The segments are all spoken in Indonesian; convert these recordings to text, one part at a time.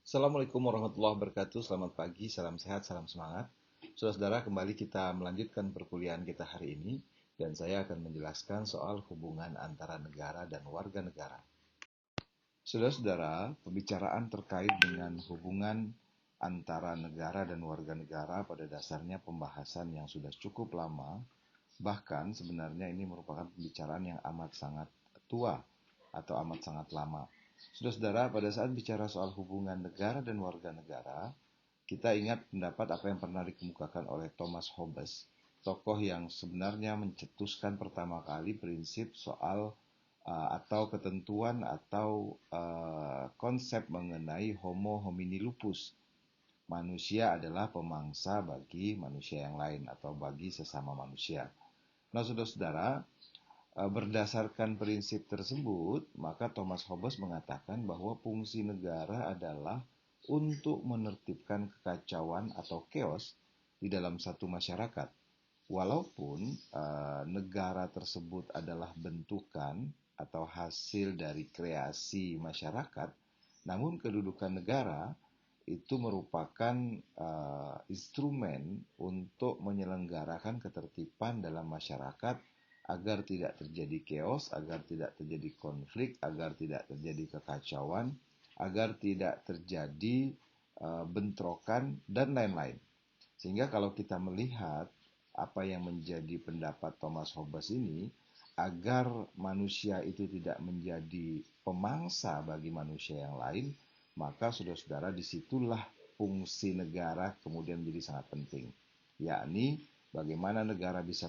Assalamualaikum warahmatullahi wabarakatuh. Selamat pagi, salam sehat, salam semangat. Saudara-saudara, kembali kita melanjutkan perkuliahan kita hari ini dan saya akan menjelaskan soal hubungan antara negara dan warga negara. Saudara-saudara, pembicaraan terkait dengan hubungan antara negara dan warga negara pada dasarnya pembahasan yang sudah cukup lama. Bahkan sebenarnya ini merupakan pembicaraan yang amat sangat tua atau amat sangat lama. Saudara-saudara, pada saat bicara soal hubungan negara dan warga negara, kita ingat pendapat apa yang pernah dikemukakan oleh Thomas Hobbes, tokoh yang sebenarnya mencetuskan pertama kali prinsip soal atau ketentuan atau konsep mengenai homo homini lupus. Manusia adalah pemangsa bagi manusia yang lain atau bagi sesama manusia. Nah, saudara-saudara, berdasarkan prinsip tersebut, maka Thomas Hobbes mengatakan bahwa fungsi negara adalah untuk menertibkan kekacauan atau chaos di dalam satu masyarakat. Walaupun negara tersebut adalah bentukan atau hasil dari kreasi masyarakat, namun kedudukan negara itu merupakan instrumen untuk menyelenggarakan ketertiban dalam masyarakat agar tidak terjadi chaos, agar tidak terjadi konflik, agar tidak terjadi kekacauan, agar tidak terjadi bentrokan, dan lain-lain. Sehingga kalau kita melihat apa yang menjadi pendapat Thomas Hobbes ini, agar manusia itu tidak menjadi pemangsa bagi manusia yang lain, maka saudara-saudara disitulah fungsi negara kemudian menjadi sangat penting. Yakni bagaimana negara bisa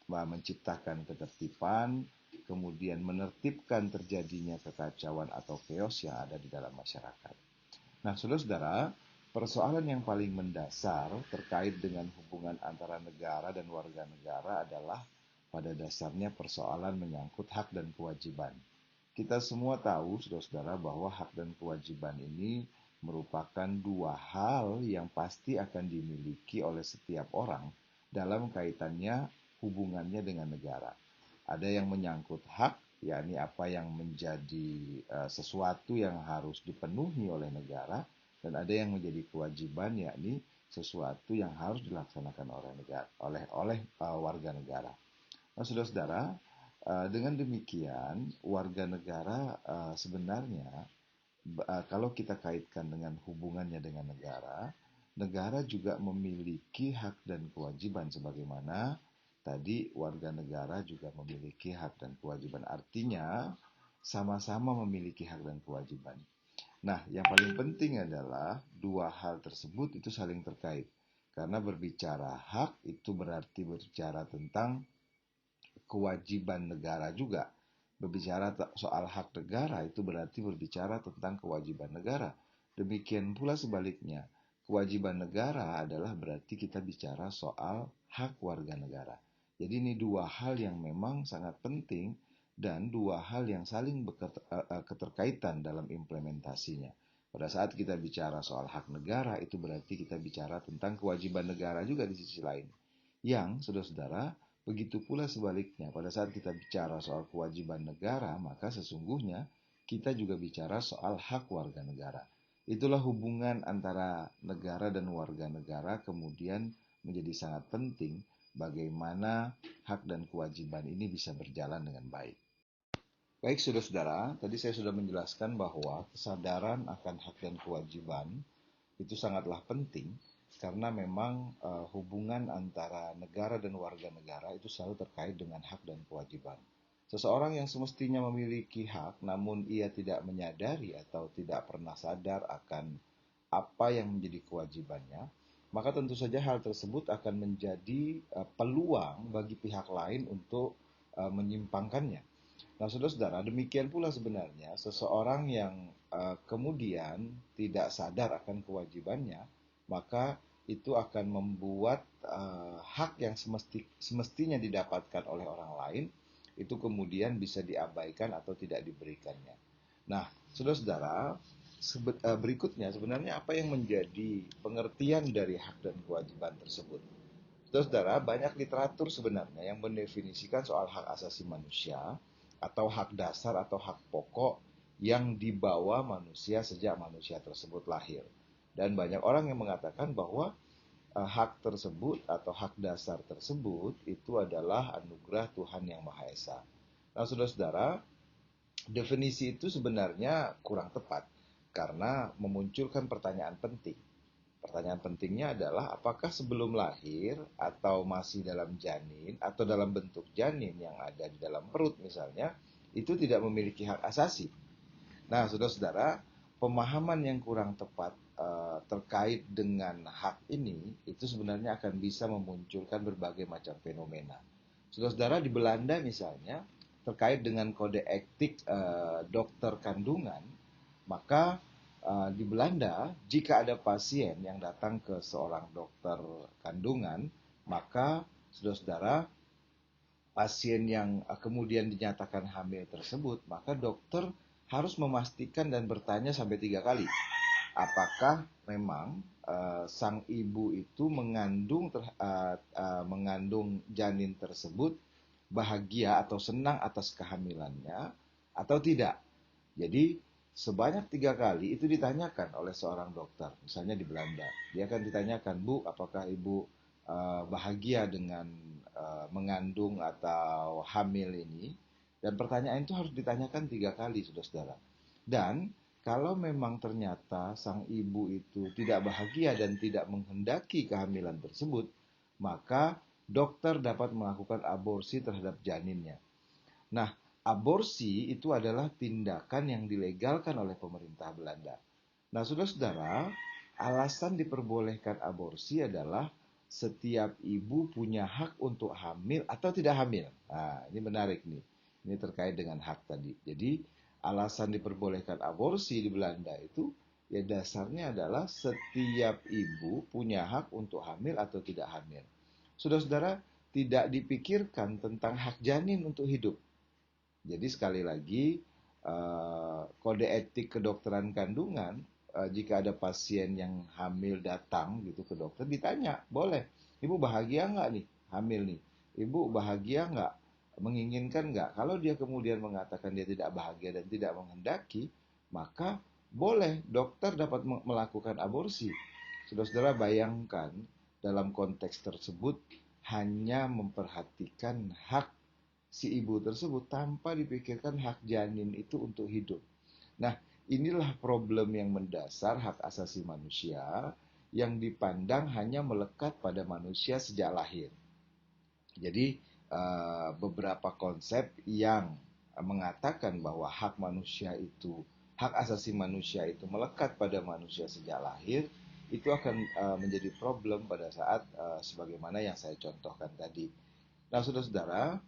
menciptakan ketertiban, kemudian menertibkan terjadinya kekacauan atau chaos yang ada di dalam masyarakat. Nah, saudara-saudara, persoalan yang paling mendasar terkait dengan hubungan antara negara dan warga negara adalah pada dasarnya persoalan menyangkut hak dan kewajiban. Kita semua tahu, saudara-saudara, bahwa hak dan kewajiban ini merupakan dua hal yang pasti akan dimiliki oleh setiap orang dalam kaitannya hubungannya dengan negara. Ada yang menyangkut hak, yakni apa yang menjadi sesuatu yang harus dipenuhi oleh negara, dan ada yang menjadi kewajiban, yakni sesuatu yang harus dilaksanakan oleh negara, oleh warga negara. Nah, saudara-saudara, dengan demikian warga negara sebenarnya kalau kita kaitkan dengan hubungannya dengan negara, negara juga memiliki hak dan kewajiban sebagaimana tadi warga negara juga memiliki hak dan kewajiban. Artinya sama-sama memiliki hak dan kewajiban. Nah, yang paling penting adalah dua hal tersebut itu saling terkait. Karena berbicara hak itu berarti berbicara tentang kewajiban negara juga. Berbicara soal hak negara itu berarti berbicara tentang kewajiban negara. Demikian pula sebaliknya. Kewajiban negara adalah berarti kita bicara soal hak warga negara. Jadi ini dua hal yang memang sangat penting dan dua hal yang saling keterkaitan dalam implementasinya. Pada saat kita bicara soal hak negara, itu berarti kita bicara tentang kewajiban negara juga di sisi lain. Yang, saudara-saudara, begitu pula sebaliknya, pada saat kita bicara soal kewajiban negara, maka sesungguhnya kita juga bicara soal hak warga negara. Itulah hubungan antara negara dan warga negara kemudian menjadi sangat penting bagaimana hak dan kewajiban ini bisa berjalan dengan baik. Baik, saudara-saudara, tadi saya sudah menjelaskan bahwa kesadaran akan hak dan kewajiban itu sangatlah penting karena memang hubungan antara negara dan warga negara itu selalu terkait dengan hak dan kewajiban. Seseorang yang semestinya memiliki hak namun ia tidak menyadari atau tidak pernah sadar akan apa yang menjadi kewajibannya, maka tentu saja hal tersebut akan menjadi peluang bagi pihak lain untuk menyimpangkannya. Nah, saudara-saudara, demikian pula sebenarnya seseorang yang kemudian tidak sadar akan kewajibannya, maka itu akan membuat hak yang semestinya didapatkan oleh orang lain itu kemudian bisa diabaikan atau tidak diberikannya. Nah, saudara-saudara, berikutnya sebenarnya apa yang menjadi pengertian dari hak dan kewajiban tersebut? Saudara, banyak literatur sebenarnya yang mendefinisikan soal hak asasi manusia atau hak dasar atau hak pokok yang dibawa manusia sejak manusia tersebut lahir. Dan banyak orang yang mengatakan bahwa hak tersebut atau hak dasar tersebut itu adalah anugerah Tuhan Yang Maha Esa. Nah, saudara-saudara, definisi itu sebenarnya kurang tepat karena memunculkan pertanyaan penting. Pertanyaan pentingnya adalah apakah sebelum lahir atau masih dalam janin atau dalam bentuk janin yang ada di dalam perut misalnya, itu tidak memiliki hak asasi. Nah, saudara-saudara, pemahaman yang kurang tepat terkait dengan hak ini itu sebenarnya akan bisa memunculkan berbagai macam fenomena. Saudara-saudara, di Belanda misalnya terkait dengan kode etik dokter kandungan, maka di Belanda jika ada pasien yang datang ke seorang dokter kandungan, maka saudara-saudara, pasien yang kemudian dinyatakan hamil tersebut, maka dokter harus memastikan dan bertanya sampai 3 kali, apakah memang sang ibu itu mengandung janin tersebut bahagia atau senang atas kehamilannya atau tidak. Jadi sebanyak 3 kali itu ditanyakan oleh seorang dokter, misalnya di Belanda. Dia akan ditanyakan, Bu, apakah ibu bahagia dengan mengandung atau hamil ini? Dan pertanyaan itu harus ditanyakan 3 kali, saudara-saudara. Dan kalau memang ternyata sang ibu itu tidak bahagia dan tidak menghendaki kehamilan tersebut, maka dokter dapat melakukan aborsi terhadap janinnya. Nah, aborsi itu adalah tindakan yang dilegalkan oleh pemerintah Belanda. Nah, saudara-saudara, alasan diperbolehkan aborsi adalah setiap ibu punya hak untuk hamil atau tidak hamil. Nah, ini menarik nih. Ini terkait dengan hak tadi. Jadi, alasan diperbolehkan aborsi di Belanda itu ya dasarnya adalah setiap ibu punya hak untuk hamil atau tidak hamil. Saudara-saudara, tidak dipikirkan tentang hak janin untuk hidup. Jadi sekali lagi, kode etik kedokteran kandungan, jika ada pasien yang hamil datang gitu ke dokter, ditanya, boleh, ibu bahagia nggak nih hamil nih? Ibu bahagia nggak? Menginginkan nggak? Kalau dia kemudian mengatakan dia tidak bahagia dan tidak menghendaki, maka boleh dokter dapat melakukan aborsi. Saudara-saudara, bayangkan dalam konteks tersebut hanya memperhatikan hak si ibu tersebut tanpa dipikirkan hak janin itu untuk hidup. Nah, inilah problem yang mendasar hak asasi manusia yang dipandang hanya melekat pada manusia sejak lahir. Jadi, beberapa konsep yang mengatakan bahwa hak asasi manusia itu melekat pada manusia sejak lahir, itu akan menjadi problem pada saat sebagaimana yang saya contohkan tadi. Nah, saudara-saudara,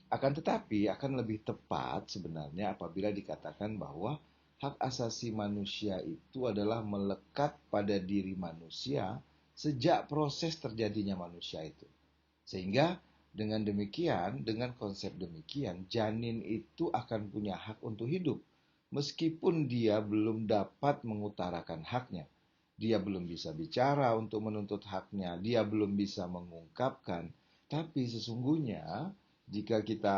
akan tetapi akan lebih tepat sebenarnya apabila dikatakan bahwa hak asasi manusia itu adalah melekat pada diri manusia sejak proses terjadinya manusia itu. Sehingga dengan demikian, dengan konsep demikian, janin itu akan punya hak untuk hidup. Meskipun dia belum dapat mengutarakan haknya. Dia belum bisa bicara untuk menuntut haknya. Dia belum bisa mengungkapkan. Tapi sesungguhnya jika kita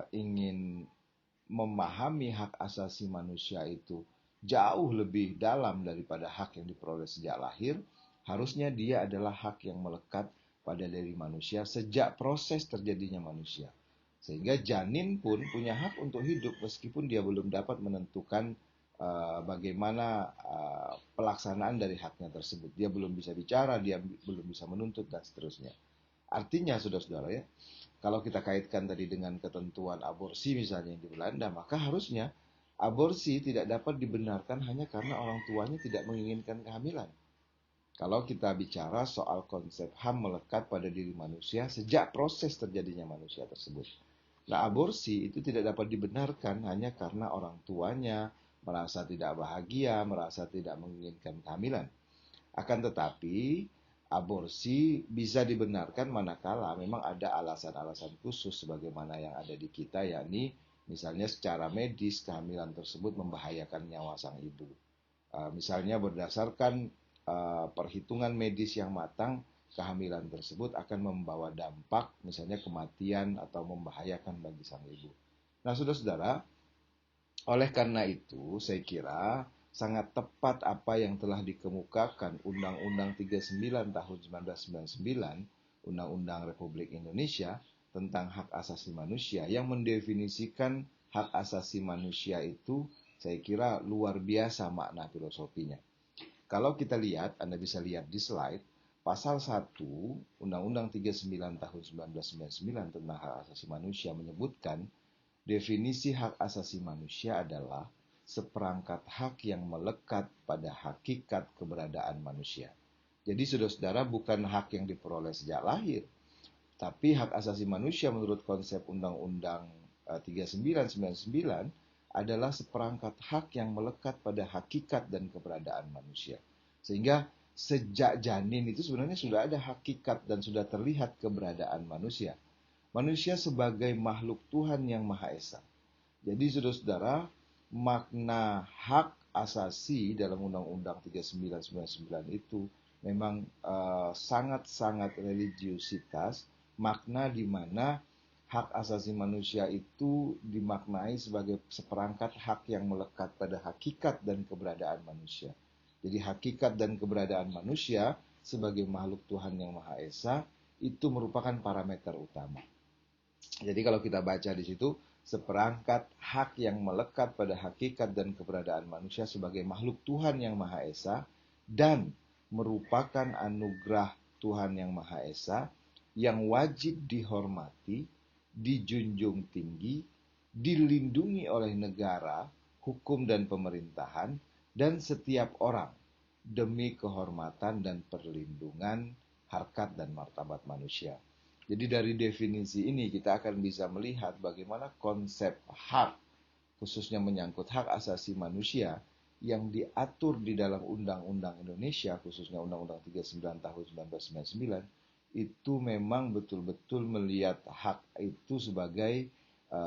ingin memahami hak asasi manusia itu jauh lebih dalam daripada hak yang diperoleh sejak lahir, harusnya dia adalah hak yang melekat pada diri manusia sejak proses terjadinya manusia. Sehingga janin pun punya hak untuk hidup meskipun dia belum dapat menentukan bagaimana pelaksanaan dari haknya tersebut. Dia belum bisa bicara, dia belum bisa menuntut, dan seterusnya. Artinya, saudara-saudara ya, kalau kita kaitkan tadi dengan ketentuan aborsi misalnya di Belanda, maka harusnya aborsi tidak dapat dibenarkan hanya karena orang tuanya tidak menginginkan kehamilan. Kalau kita bicara soal konsep HAM melekat pada diri manusia sejak proses terjadinya manusia tersebut. Nah, aborsi itu tidak dapat dibenarkan hanya karena orang tuanya merasa tidak bahagia, merasa tidak menginginkan kehamilan. Akan tetapi, aborsi bisa dibenarkan manakala memang ada alasan-alasan khusus sebagaimana yang ada di kita, yakni misalnya secara medis kehamilan tersebut membahayakan nyawa sang ibu. Misalnya berdasarkan perhitungan medis yang matang, kehamilan tersebut akan membawa dampak misalnya kematian atau membahayakan bagi sang ibu. Nah, saudara-saudara, Oleh karena itu, saya kira sangat tepat apa yang telah dikemukakan Undang-Undang 39 tahun 1999, Undang-Undang Republik Indonesia tentang hak asasi manusia yang mendefinisikan hak asasi manusia itu, saya kira luar biasa makna filosofinya. Kalau kita lihat, Anda bisa lihat di slide, pasal 1 Undang-Undang 39 tahun 1999 tentang hak asasi manusia menyebutkan definisi hak asasi manusia adalah seperangkat hak yang melekat pada hakikat keberadaan manusia. Jadi saudara-saudara, bukan hak yang diperoleh sejak lahir, tapi hak asasi manusia menurut konsep Undang-Undang 3999 adalah seperangkat hak yang melekat pada hakikat dan keberadaan manusia. Sehingga sejak janin itu sebenarnya sudah ada hakikat dan sudah terlihat keberadaan manusia. Manusia sebagai makhluk Tuhan yang Maha Esa. Jadi saudara-saudara, makna hak asasi dalam Undang-Undang 3999 itu memang sangat-sangat religiusitas, makna di mana hak asasi manusia itu dimaknai sebagai seperangkat hak yang melekat pada hakikat dan keberadaan manusia. Jadi hakikat dan keberadaan manusia sebagai makhluk Tuhan yang Maha Esa itu merupakan parameter utama. Jadi kalau kita baca di situ, seperangkat hak yang melekat pada hakikat dan keberadaan manusia sebagai makhluk Tuhan yang Maha Esa dan merupakan anugerah Tuhan yang Maha Esa yang wajib dihormati, dijunjung tinggi, dilindungi oleh negara, hukum dan pemerintahan, dan setiap orang demi kehormatan dan perlindungan harkat dan martabat manusia. Jadi dari definisi ini kita akan bisa melihat bagaimana konsep hak, khususnya menyangkut hak asasi manusia, yang diatur di dalam Undang-Undang Indonesia, khususnya Undang-Undang 39 tahun 1999, itu memang betul-betul melihat hak itu sebagai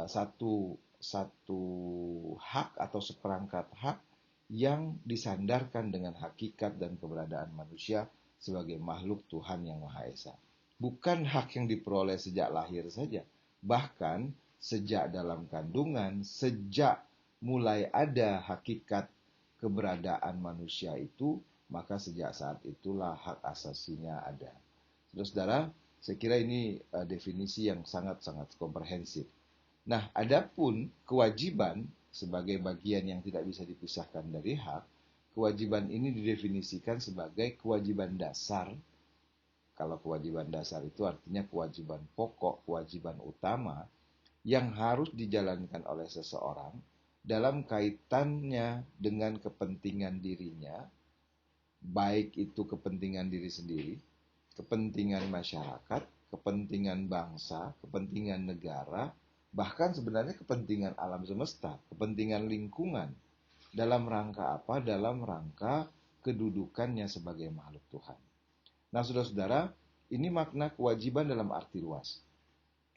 satu hak atau seperangkat hak yang disandarkan dengan hakikat dan keberadaan manusia sebagai makhluk Tuhan yang Maha Esa. Bukan hak yang diperoleh sejak lahir saja, bahkan sejak dalam kandungan, sejak mulai ada hakikat keberadaan manusia itu, maka sejak saat itulah hak asasinya ada. Saudara-saudara, saya kira ini definisi yang sangat-sangat komprehensif. Nah, adapun kewajiban sebagai bagian yang tidak bisa dipisahkan dari hak, kewajiban ini didefinisikan sebagai kewajiban dasar. Kalau kewajiban dasar itu artinya kewajiban pokok, kewajiban utama yang harus dijalankan oleh seseorang dalam kaitannya dengan kepentingan dirinya, baik itu kepentingan diri sendiri, kepentingan masyarakat, kepentingan bangsa, kepentingan negara, bahkan sebenarnya kepentingan alam semesta, kepentingan lingkungan. Dalam rangka apa? Dalam rangka kedudukannya sebagai makhluk Tuhan. Nah, saudara-saudara, ini makna kewajiban dalam arti luas.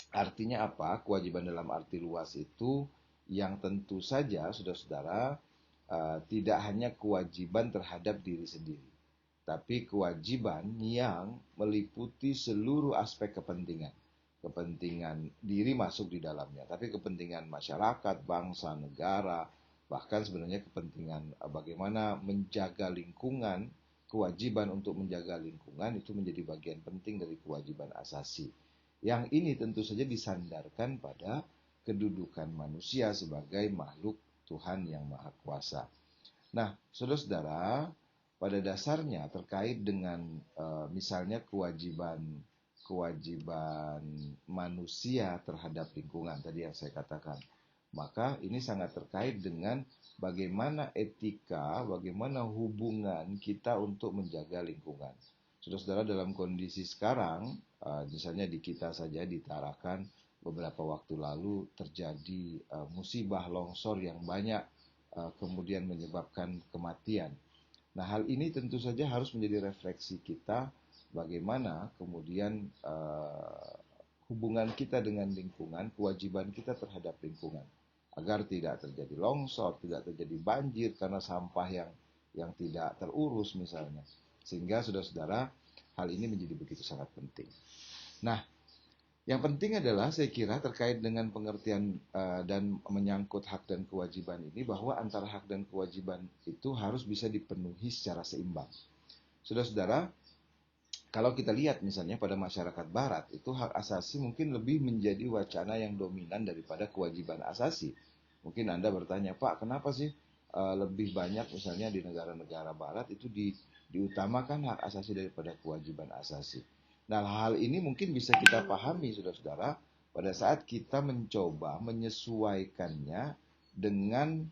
Artinya apa? Kewajiban dalam arti luas itu yang tentu saja, saudara-saudara, tidak hanya kewajiban terhadap diri sendiri, tapi kewajiban yang meliputi seluruh aspek kepentingan. Kepentingan diri masuk di dalamnya, tapi kepentingan masyarakat, bangsa, negara, bahkan sebenarnya kepentingan bagaimana menjaga lingkungan. Kewajiban untuk menjaga lingkungan itu menjadi bagian penting dari kewajiban asasi. Yang ini tentu saja disandarkan pada kedudukan manusia sebagai makhluk Tuhan yang Maha Kuasa. Nah, saudara-saudara, pada dasarnya terkait dengan misalnya kewajiban manusia terhadap lingkungan tadi yang saya katakan, maka ini sangat terkait dengan bagaimana etika, bagaimana hubungan kita untuk menjaga lingkungan. Saudara-saudara, dalam kondisi sekarang, misalnya di kita saja di Tarakan, beberapa waktu lalu terjadi musibah longsor yang banyak kemudian menyebabkan kematian. Nah, hal ini tentu saja harus menjadi refleksi kita bagaimana kemudian hubungan kita dengan lingkungan, kewajiban kita terhadap lingkungan. Agar tidak terjadi longsor, tidak terjadi banjir karena sampah yang tidak terurus misalnya. Sehingga saudara-saudara, hal ini menjadi begitu sangat penting. Nah, Yang penting adalah saya kira terkait dengan pengertian dan menyangkut hak dan kewajiban ini, bahwa antara hak dan kewajiban itu harus bisa dipenuhi secara seimbang. Saudara-saudara, kalau kita lihat misalnya pada masyarakat barat, itu hak asasi mungkin lebih menjadi wacana yang dominan daripada kewajiban asasi. Mungkin Anda bertanya, Pak, kenapa sih lebih banyak misalnya di negara-negara barat itu diutamakan hak asasi daripada kewajiban asasi. Nah, hal ini mungkin bisa kita pahami, saudara-saudara, pada saat kita mencoba menyesuaikannya dengan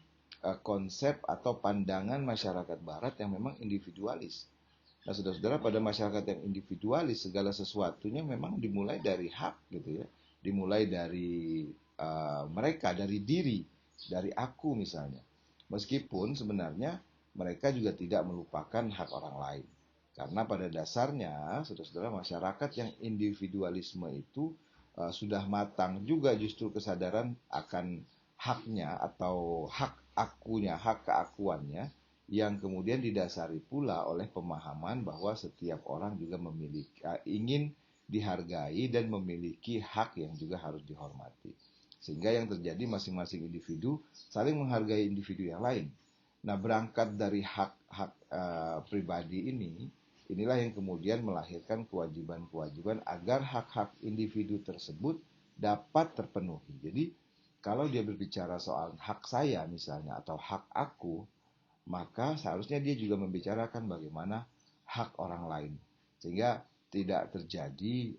konsep atau pandangan masyarakat barat yang memang individualis. Nah, saudara-saudara, pada masyarakat yang individualis, segala sesuatunya memang dimulai dari hak, gitu ya. Dimulai dari mereka, dari diri, dari aku misalnya. Meskipun sebenarnya mereka juga tidak melupakan hak orang lain. Karena pada dasarnya, saudara-saudara, masyarakat yang individualisme itu sudah matang juga justru kesadaran akan haknya atau hak akunya, hak keakuannya, yang kemudian didasari pula oleh pemahaman bahwa setiap orang juga memiliki ingin dihargai dan memiliki hak yang juga harus dihormati. Sehingga yang terjadi masing-masing individu saling menghargai individu yang lain. Nah, berangkat dari hak-hak pribadi ini, inilah yang kemudian melahirkan kewajiban-kewajiban agar hak-hak individu tersebut dapat terpenuhi. Jadi, kalau dia berbicara soal hak saya misalnya atau hak aku, maka seharusnya dia juga membicarakan bagaimana hak orang lain, sehingga tidak terjadi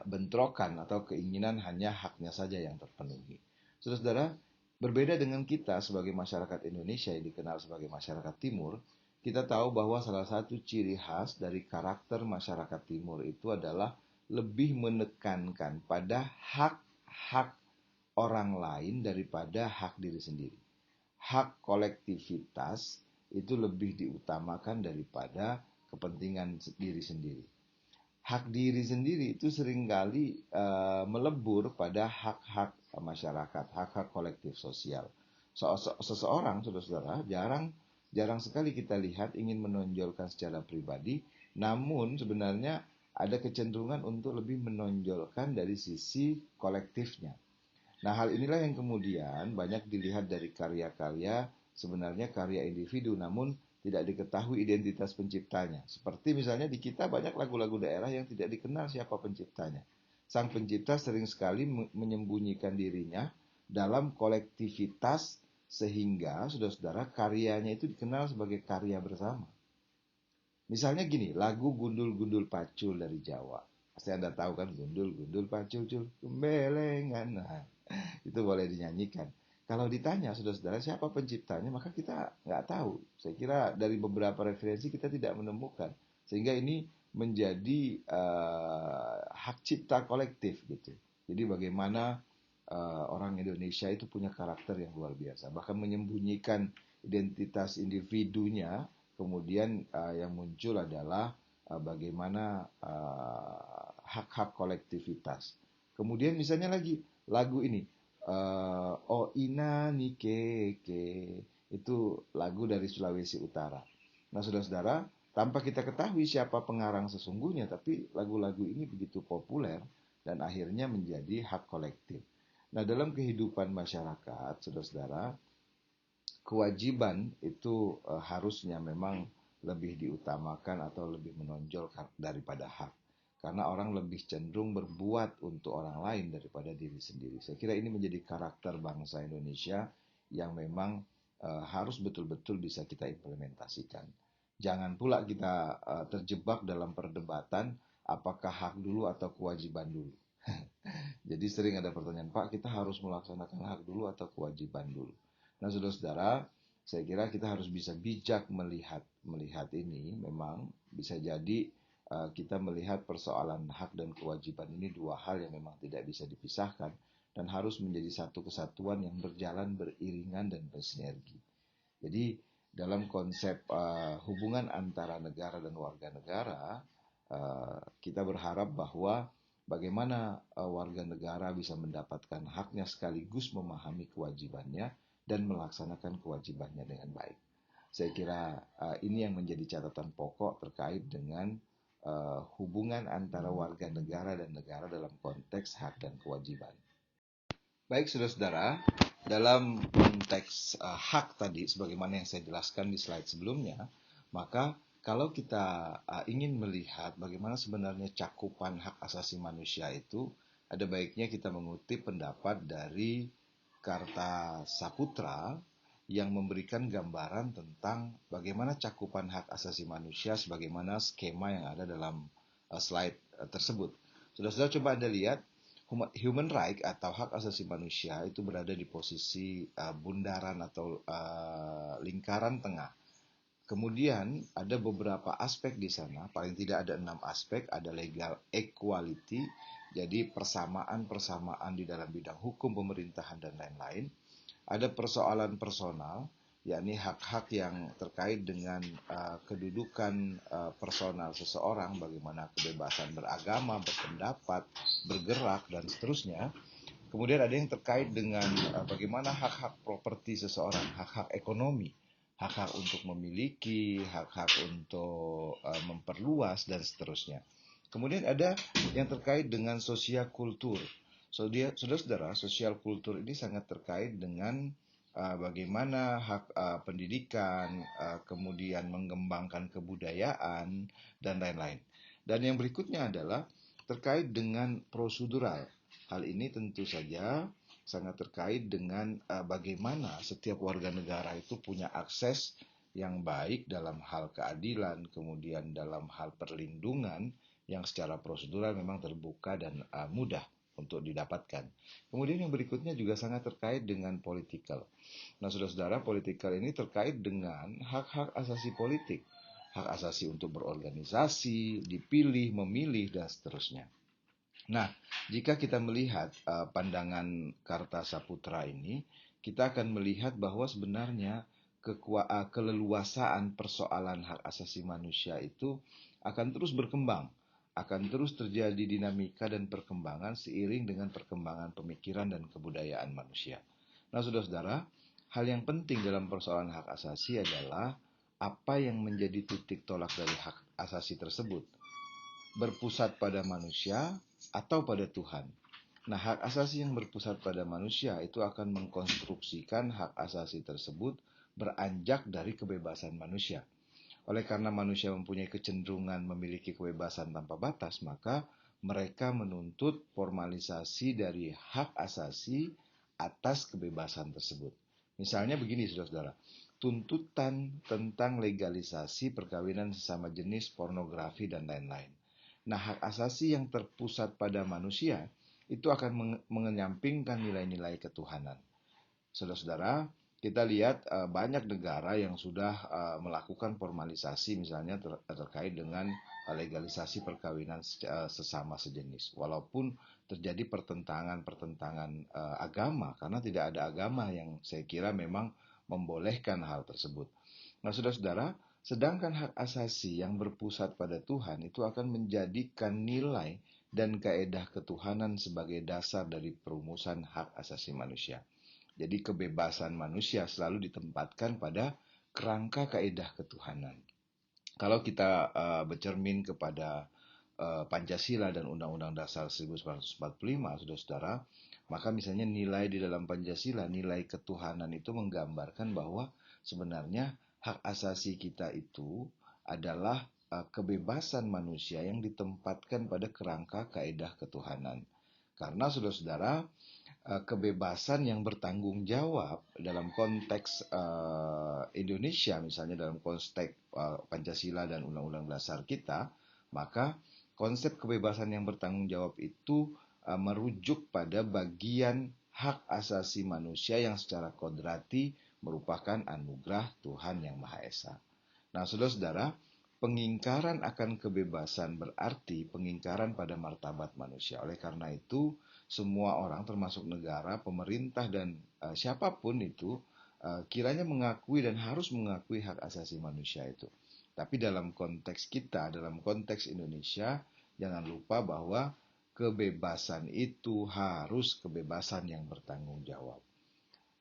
bentrokan atau keinginan hanya haknya saja yang terpenuhi. Saudara-saudara, berbeda dengan kita sebagai masyarakat Indonesia yang dikenal sebagai masyarakat Timur, kita tahu bahwa salah satu ciri khas dari karakter masyarakat Timur itu adalah lebih menekankan pada hak-hak orang lain daripada hak diri sendiri. Hak kolektivitas itu lebih diutamakan daripada kepentingan diri sendiri. Hak diri sendiri itu seringkali melebur pada hak-hak masyarakat, hak-hak kolektif sosial. Seseorang, saudara-saudara, jarang sekali kita lihat ingin menonjolkan secara pribadi, namun sebenarnya ada kecenderungan untuk lebih menonjolkan dari sisi kolektifnya. Nah, hal inilah yang kemudian banyak dilihat dari karya-karya, sebenarnya karya individu, namun tidak diketahui identitas penciptanya. Seperti misalnya di kita banyak lagu-lagu daerah yang tidak dikenal siapa penciptanya. Sang pencipta sering sekali menyembunyikan dirinya dalam kolektivitas, sehingga saudara-saudara karyanya itu dikenal sebagai karya bersama. Misalnya gini, lagu Gundul-Gundul Pacul dari Jawa. Pasti Anda tahu kan, Gundul-Gundul Pacul, Gembelengan. Nah, itu boleh dinyanyikan. Kalau ditanya saudara-saudara siapa penciptanya, maka kita nggak tahu. Saya kira dari beberapa referensi kita tidak menemukan. Sehingga ini menjadi hak cipta kolektif gitu. Jadi bagaimana orang Indonesia itu punya karakter yang luar biasa. Bahkan menyembunyikan identitas individunya, kemudian yang muncul adalah bagaimana hak-hak kolektivitas. Kemudian misalnya lagi lagu ini, O Ina Nikeke, itu lagu dari Sulawesi Utara. Nah, saudara-saudara, tanpa kita ketahui siapa pengarang sesungguhnya, tapi lagu-lagu ini begitu populer dan akhirnya menjadi hak kolektif. Nah, dalam kehidupan masyarakat, saudara-saudara, kewajiban itu harusnya memang lebih diutamakan atau lebih menonjol daripada hak. Karena orang lebih cenderung berbuat untuk orang lain daripada diri sendiri. Saya kira ini menjadi karakter bangsa Indonesia yang memang harus betul-betul bisa kita implementasikan. Jangan pula kita terjebak dalam perdebatan apakah hak dulu atau kewajiban dulu. Jadi sering ada pertanyaan, Pak, kita harus melaksanakan hak dulu atau kewajiban dulu. Nah, saudara-saudara, saya kira kita harus bisa bijak melihat ini. Memang bisa jadi kita melihat persoalan hak dan kewajiban ini dua hal yang memang tidak bisa dipisahkan dan harus menjadi satu kesatuan yang berjalan beriringan dan bersinergi. Jadi dalam konsep hubungan antara negara dan warga negara, kita berharap bahwa bagaimana warga negara bisa mendapatkan haknya sekaligus memahami kewajibannya dan melaksanakan kewajibannya dengan baik. Saya kira ini yang menjadi catatan pokok terkait dengan hubungan antara warga negara dan negara dalam konteks hak dan kewajiban. Baik, saudara-saudara, dalam konteks hak tadi, sebagaimana yang saya jelaskan di slide sebelumnya, maka kalau kita ingin melihat bagaimana sebenarnya cakupan hak asasi manusia itu, ada baiknya kita mengutip pendapat dari Karta Saputra yang memberikan gambaran tentang bagaimana cakupan hak asasi manusia sebagaimana skema yang ada dalam slide tersebut. Saudara-saudara, coba Anda lihat human right atau hak asasi manusia itu berada di posisi bundaran atau lingkaran tengah. Kemudian ada beberapa aspek di sana, paling tidak ada 6 aspek, ada legal equality, jadi persamaan-persamaan di dalam bidang hukum, pemerintahan, dan lain-lain. Ada persoalan personal, yakni hak-hak yang terkait dengan kedudukan personal seseorang, bagaimana kebebasan beragama, berpendapat, bergerak, dan seterusnya. Kemudian ada yang terkait dengan bagaimana hak-hak properti seseorang, hak-hak ekonomi, hak-hak untuk memiliki, hak-hak untuk memperluas, dan seterusnya. Kemudian ada yang terkait dengan sosial kultur. Saudara-saudara, sosial kultur ini sangat terkait dengan bagaimana hak pendidikan, kemudian mengembangkan kebudayaan, dan lain-lain. Dan yang berikutnya adalah terkait dengan prosedural. Hal ini tentu saja sangat terkait dengan bagaimana setiap warga negara itu punya akses yang baik dalam hal keadilan, kemudian dalam hal perlindungan yang secara prosedural memang terbuka dan mudah untuk didapatkan. Kemudian yang berikutnya juga sangat terkait dengan politikal. Nah, saudara-saudara, politikal ini terkait dengan hak-hak asasi politik, hak asasi untuk berorganisasi, dipilih, memilih, dan seterusnya. Nah, jika kita melihat pandangan Karta Saputra ini, kita akan melihat bahwa sebenarnya keleluasaan persoalan hak asasi manusia itu akan terus berkembang, akan terus terjadi dinamika dan perkembangan seiring dengan perkembangan pemikiran dan kebudayaan manusia. Nah, saudara-saudara, hal yang penting dalam persoalan hak asasi adalah apa yang menjadi titik tolak dari hak asasi tersebut. Berpusat pada manusia atau pada Tuhan. Nah, hak asasi yang berpusat pada manusia itu akan mengkonstruksikan hak asasi tersebut beranjak dari kebebasan manusia. Oleh karena manusia mempunyai kecenderungan memiliki kebebasan tanpa batas, maka mereka menuntut formalisasi dari hak asasi atas kebebasan tersebut. Misalnya begini, saudara-saudara, tuntutan tentang legalisasi perkawinan sesama jenis, pornografi, dan lain-lain. Nah, hak asasi yang terpusat pada manusia itu akan mengenyampingkan nilai-nilai ketuhanan. Saudara-saudara, kita lihat banyak negara yang sudah melakukan formalisasi misalnya terkait dengan legalisasi perkawinan sesama sejenis. Walaupun terjadi pertentangan agama, karena tidak ada agama yang saya kira memang membolehkan hal tersebut. Nah, saudara-saudara, sedangkan hak asasi yang berpusat pada Tuhan itu akan menjadikan nilai dan kaedah ketuhanan sebagai dasar dari perumusan hak asasi manusia. Jadi kebebasan manusia selalu ditempatkan pada kerangka kaedah ketuhanan. Kalau kita bercermin kepada Pancasila dan Undang-Undang Dasar 1945, saudara-saudara, maka misalnya nilai di dalam Pancasila, nilai ketuhanan itu menggambarkan bahwa sebenarnya hak asasi kita itu adalah kebebasan manusia yang ditempatkan pada kerangka kaedah ketuhanan. Karena saudara-saudara, kebebasan yang bertanggung jawab dalam konteks Indonesia, misalnya dalam konteks Pancasila dan Undang-Undang Dasar kita, maka konsep kebebasan yang bertanggung jawab itu merujuk pada bagian hak asasi manusia yang secara kodrati merupakan anugerah Tuhan Yang Maha Esa. Nah, saudara-saudara, pengingkaran akan kebebasan berarti pengingkaran pada martabat manusia. Oleh karena itu, semua orang termasuk negara, pemerintah, dan siapapun itu kiranya mengakui dan harus mengakui hak asasi manusia itu. Tapi dalam konteks kita, dalam konteks Indonesia, jangan lupa bahwa kebebasan itu harus kebebasan yang bertanggung jawab.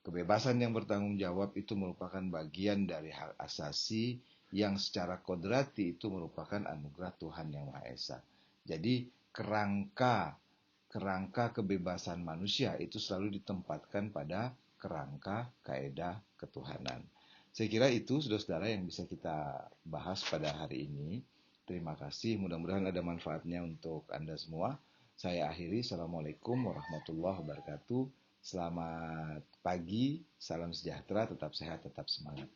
Kebebasan yang bertanggung jawab itu merupakan bagian dari hak asasi yang secara kodrati itu merupakan anugerah Tuhan Yang Maha Esa. Jadi kerangka kebebasan manusia itu selalu ditempatkan pada kerangka kaedah ketuhanan. Saya kira itu saudara-saudara yang bisa kita bahas pada hari ini. Terima kasih, mudah-mudahan ada manfaatnya untuk Anda semua. Saya akhiri, Assalamualaikum warahmatullahi wabarakatuh. Selamat pagi, salam sejahtera, tetap sehat, tetap semangat.